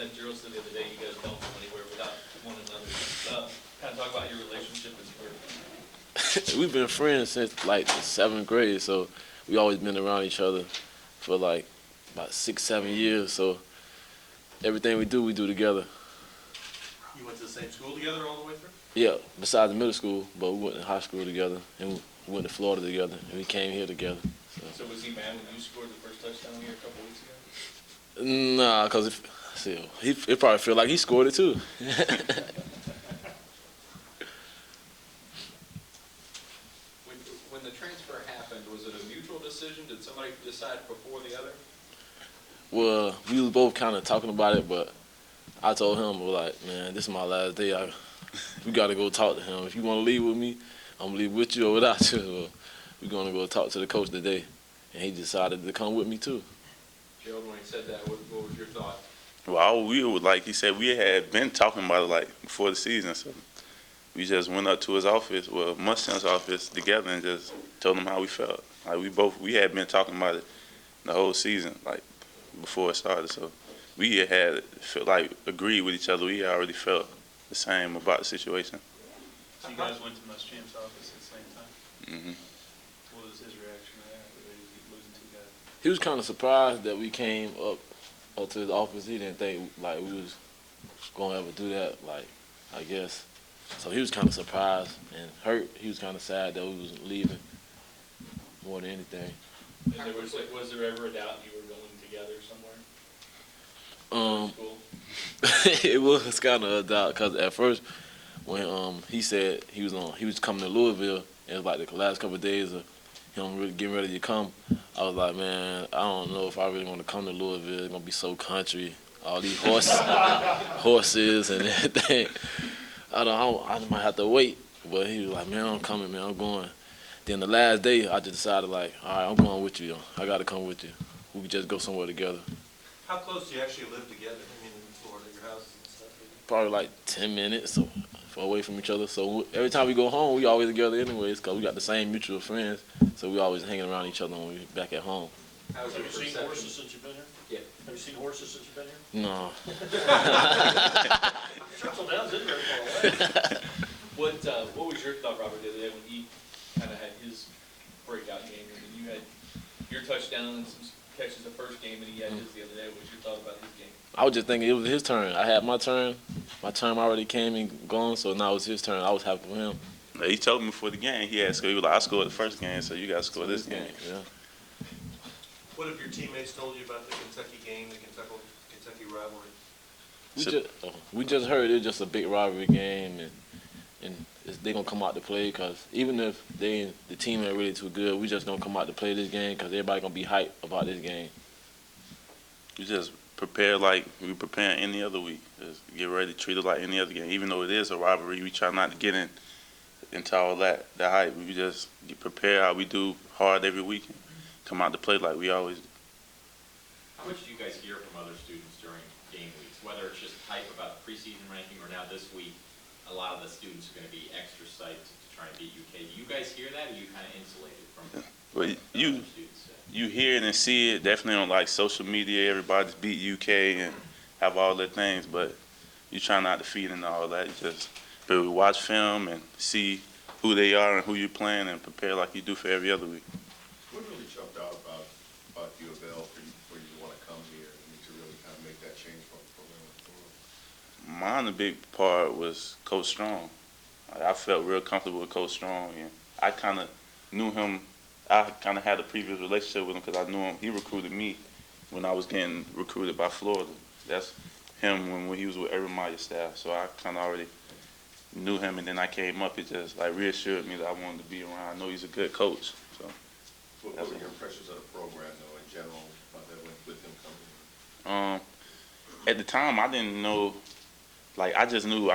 as Gerald said the other day, you guys don't go anywhere without one another. Kind of talk about your relationship as well. We've been friends since like the 7th grade, so we always been around each other for like about 6, 7 years. So everything we do together. You went to the same school together all the way through? Yeah, besides the middle school, but we went to high school together, and we went to Florida together, and we came here together. So was he mad when you scored the first touchdown here a couple weeks ago? Nah, cause he probably feel like he scored it too. When the transfer happened, was it a mutual decision? Did somebody decide before the other? Well, we was both kind of talking about it, but I told him, like, man, this is my last day. We got to go talk to him. If you want to leave with me, I'm going to leave with you or without you. So we're going to go talk to the coach today. And he decided to come with me, too. Gerald, when he said that, what was your thought? Well, like he said, we had been talking about it like before the season. So we just went up to his office, well, Mustang's office together and just told him how we felt. Like we had been talking about it the whole season, like before it started. So we had felt like agreed with each other. We already felt the same about the situation. So you guys went to Muschamps' office at the same time? Mm-hmm. What was his reaction to that? Losing 2 guys? He was kind of surprised that we came up to his office. He didn't think, like, we was going to ever do that, like, I guess. So he was kind of surprised and hurt. He was kind of sad that we was leaving more than anything. And was there ever a doubt you were going together somewhere? School? It was kind of a doubt because at first when he said he was coming to Louisville, and it was like the last couple of days of him really getting ready to come, I was like, man, I don't know if I really want to come to Louisville. It's gonna be so country, all these horses and everything. I might have to wait. But he was like, man, I'm coming, man, I'm going. Then the last day, I just decided, like, all right, I'm going with you. I got to come with you. We could just go somewhere together. How close do you actually live together? I mean, in Florida, your houses and stuff? Probably like 10 minutes away from each other. So every time we go home, we always together anyways because we got the same mutual friends. So we always hanging around each other when we back at home. Have you seen horses since you've been here? Yeah. Have you seen horses since you've been here? No. Churchill Downs isn't very far away. What was your thought, Robert, the other day when he kind of had his breakout game? I mean, you had your touchdown and some catches the first game, and he had his the other day. What was your thought about his game? I was just thinking it was his turn. I had my turn. My turn already came and gone, so now it's his turn. I was happy for him. He told me before the game, he was like, I scored the first game, so you got to score this game. Yeah. What have your teammates told you about the Kentucky game, the Kentucky rivalry? We just heard it's just a big rivalry game, and they're going to come out to play because even if the team ain't really too good, we just going to come out to play this game because everybody going to be hyped about this game. We just prepare like we prepare any other week. Just get ready to treat it like any other game. Even though it is a rivalry, we try not to get into all the hype. We just prepare how we do hard every week and come out to play like we always do. How much do you guys hear from other students during game weeks, whether it's just hype about the preseason ranking or now this week, a lot of the students are going to be extra psyched to try and beat UK. Do you guys hear that, or are you kind of insulated from Well, what other students say? you hear it and see it definitely on like social media. Everybody's beat UK and have all their things, but you try not to feed into all that. But we watch film and see who they are and who you're playing and prepare like you do for every other week. What really jumped out about U of L for you to want to come here and to really kind of make that change from program? Mine, the big part was Coach Strong. I felt real comfortable with Coach Strong, and I kind of knew him. I kind of had a previous relationship with him because I knew him. He recruited me when I was getting recruited by Florida. That's him when he was with Urban Meyer's staff. So I kind of already knew him, and then I came up. It just like reassured me that I wanted to be around. I know he's a good coach. So What were your impressions of the program, though, in general, that went with him coming here? At the time, I didn't know. Like I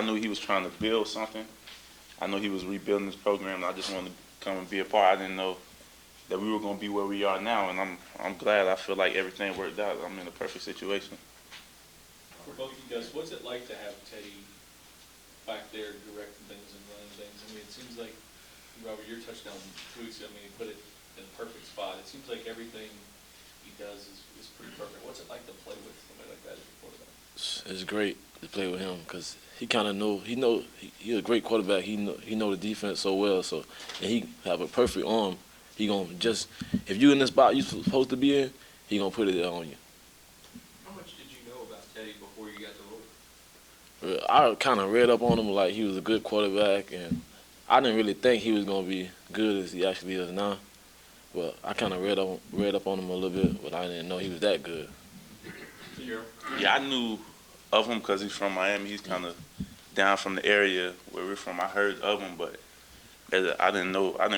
knew he was trying to build something. I know he was rebuilding this program, and I just wanted to come and be a part. I didn't know that we were going to be where we are now, and I'm glad. I feel like everything worked out. I'm in a perfect situation. For both of you guys, what's it like to have Teddy back there directing things and running things? I mean, it seems like, Robert, your touchdown 2 weeks ago, I mean, he put it in a perfect spot. It seems like everything he does is pretty perfect. What's it like to play with somebody like that as your quarterback? it's great to play with him because he kind of he's a great quarterback. He know the defense so well. So and he have a perfect arm. He gonna just if you in the spot you supposed to be in, he gonna put it there on you. How much did you know about Teddy before you got to Louisville? I kind of read up on him like he was a good quarterback, and I didn't really think he was gonna be good as he actually is now. But I kind of read up on him a little bit, but I didn't know he was that good. Yeah, I knew of him because he's from Miami. He's kind of down from the area where we're from. I heard of him, but I didn't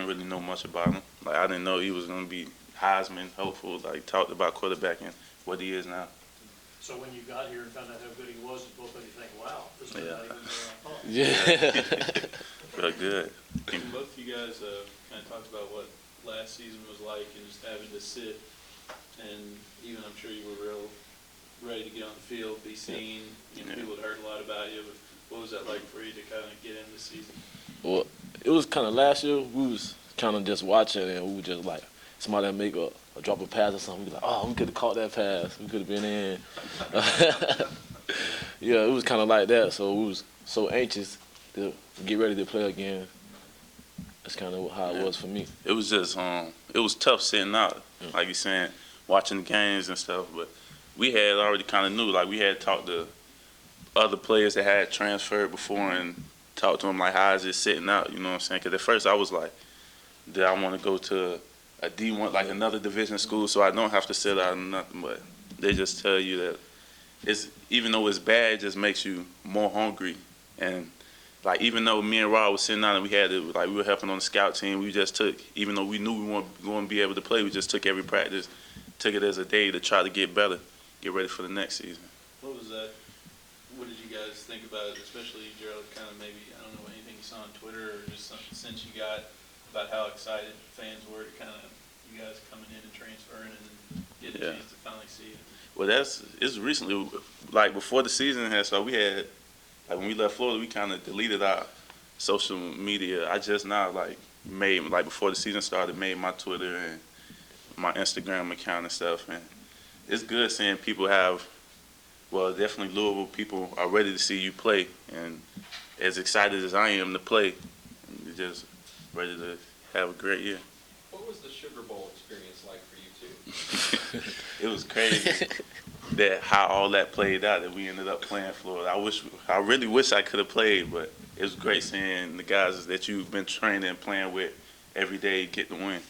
really know much about him. Like I didn't know he was gonna be Heisman hopeful. Like talked about quarterbacking, what he is now. So when you got here and found out how good he was, both of you think, wow, this is Yeah. not even what I thought. Yeah. Real good. Both of you guys kind of talked about what last season was like and just having to sit, and even I'm sure you were real ready to get on the field, be seen. You know, people had heard a lot about you, but what was that like for you to kind of get in this season? Well, it was kind of last year. We was kind of just watching, and we were just like somebody that make a drop a pass or something. We was like, oh, we could have caught that pass. We could have been in. Yeah, it was kind of like that. So we was so anxious to get ready to play again. That's kind of how it was for me. It was just it was tough sitting out, like you're saying, watching the games and stuff. But we had already kind of knew, like we had talked to other players that had transferred before and talked to them like, how is it sitting out? You know what I'm saying? Because at first I was like, did I want to go to a D1, like another division school, so I don't have to sit out or nothing? But they just tell you that even though it's bad, it just makes you more hungry. And like even though me and Rod was sitting out and we were helping on the scout team, we just took, even though we knew we weren't going to be able to play, we just took every practice, took it as a day to try to get better, get ready for the next season. What was that? What did you guys think about it, especially Gerald, kind of maybe, I don't know, anything you saw on Twitter or just some sense you got about how excited fans were to kind of you guys coming in and transferring and getting a chance to finally see it? Well, it's recently, like before the season had started, we had, like when we left Florida, we kind of deleted our social media. I just now before the season started, made my Twitter and my Instagram account and stuff. And it's good seeing people definitely Louisville people are ready to see you play. And as excited as I am to play, I'm just ready to have a great year. What was the Sugar Bowl experience like for you two? It was crazy that how all that played out, that we ended up playing Florida. I really wish I could have played, but it was great seeing the guys that you've been training and playing with every day get the win.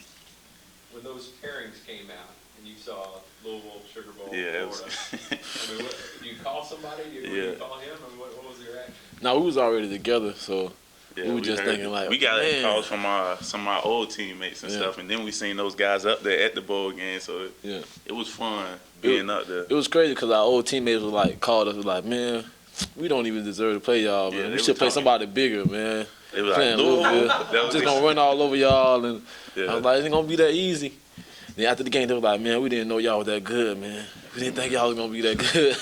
When those pairings came out and you saw Louisville, Sugar Bowl, Yeah, Florida, I mean, do you call somebody? Do you call him? I mean, what was your reaction? No, we was already together, so Yeah, we were just thinking like, we got man. calls from some of our old teammates and stuff, and then we seen those guys up there at the bowl game, so it was fun being up there. It was crazy because our old teammates was like called us was like, man, we don't even deserve to play y'all, man. Yeah, We should play somebody bigger, man. They was Playing like, Louisville, that was just gonna run all over y'all, and Yeah. I was like, it ain't gonna be that easy. Then after the game, they were like, man, we didn't know y'all was that good, man. We didn't think y'all was gonna be that good.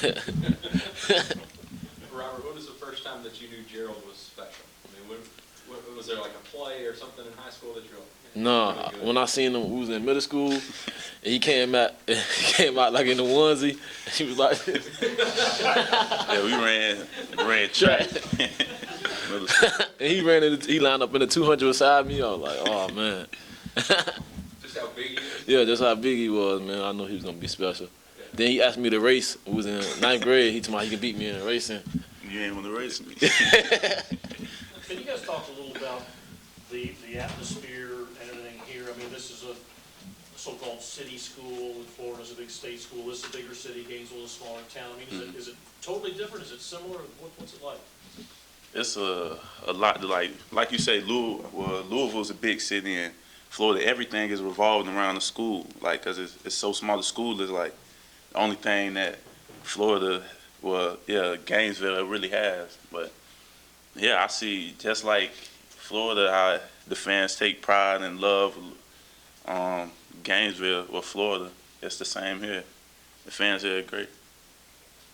Robert, when was the first time that you knew Gerald was special? I mean, was there like a play or something in high school that you were like, Nah, really good? when I seen him, we was in middle school, and he came out like in the onesie. He was like, Yeah, we ran track. and he lined up in the 200 beside me. I was like, oh man. Just how big he is? Yeah, that's how big he was, man. I know he was gonna be special. Then he asked me to race. We was in 9th grade. He told me he could beat me in racing. You ain't want to race me. Can you guys talk a little about the atmosphere and everything here? I mean, this is a so-called city school, and Florida's a big state school. This is a bigger city, Gainesville is a smaller town. I mean, is it totally different? Is it similar? What's it like? It's a lot to like you say, Louisville's a big city, and Florida, everything is revolving around the school, like, cause it's so small. The school is like the only thing that Florida, Gainesville really has. But yeah, I see just like Florida, how the fans take pride and love Gainesville or Florida. It's the same here. The fans here are great.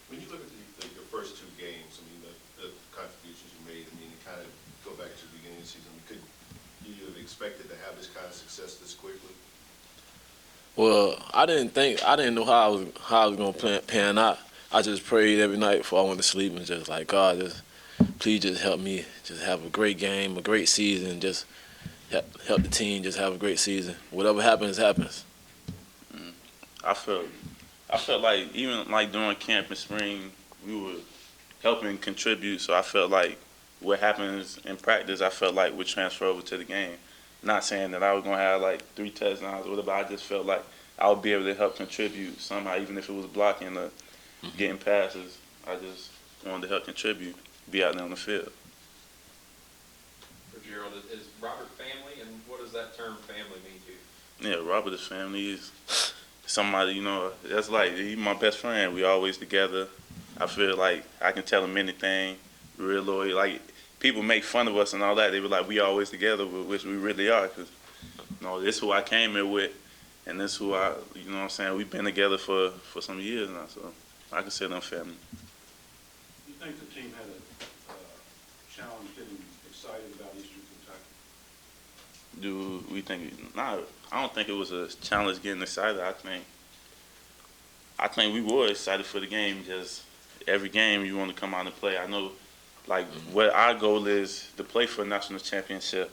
When you look at your first two games, I mean, the contributions you made, I mean, kind of go back to the beginning of the season, could you have expected to have this kind of success this quickly? Well, I didn't know how I was gonna pan out. I just prayed every night before I went to sleep and just like, God, just please just help me just have a great game, a great season, just help the team just have a great season. Whatever happens, happens. I felt like even like during camp in spring, we were helping contribute. So I felt like what happens in practice, I felt like would transfer over to the game. Not saying that I was gonna have like 3 touchdowns or whatever. I just felt like I would be able to help contribute somehow, even if it was blocking or getting passes. I just wanted to help contribute, be out there on the field. For Gerald, is Robert family, and what does that term family mean to you? Yeah, Robert is family. He's somebody, that's like, he's my best friend. We always together. I feel like I can tell him anything, real loyal. Like, people make fun of us and all that. They were like, we always together, which we really are. Because, this is who I came here with, and this is who we've been together for some years now. So I consider them family. You think the team had a challenge getting excited about Eastern Kentucky? Do we think? Nah, I don't think it was a challenge getting excited. I think we were excited for the game. Just every game you want to come out and play. I know, like, what our goal is to play for a national championship.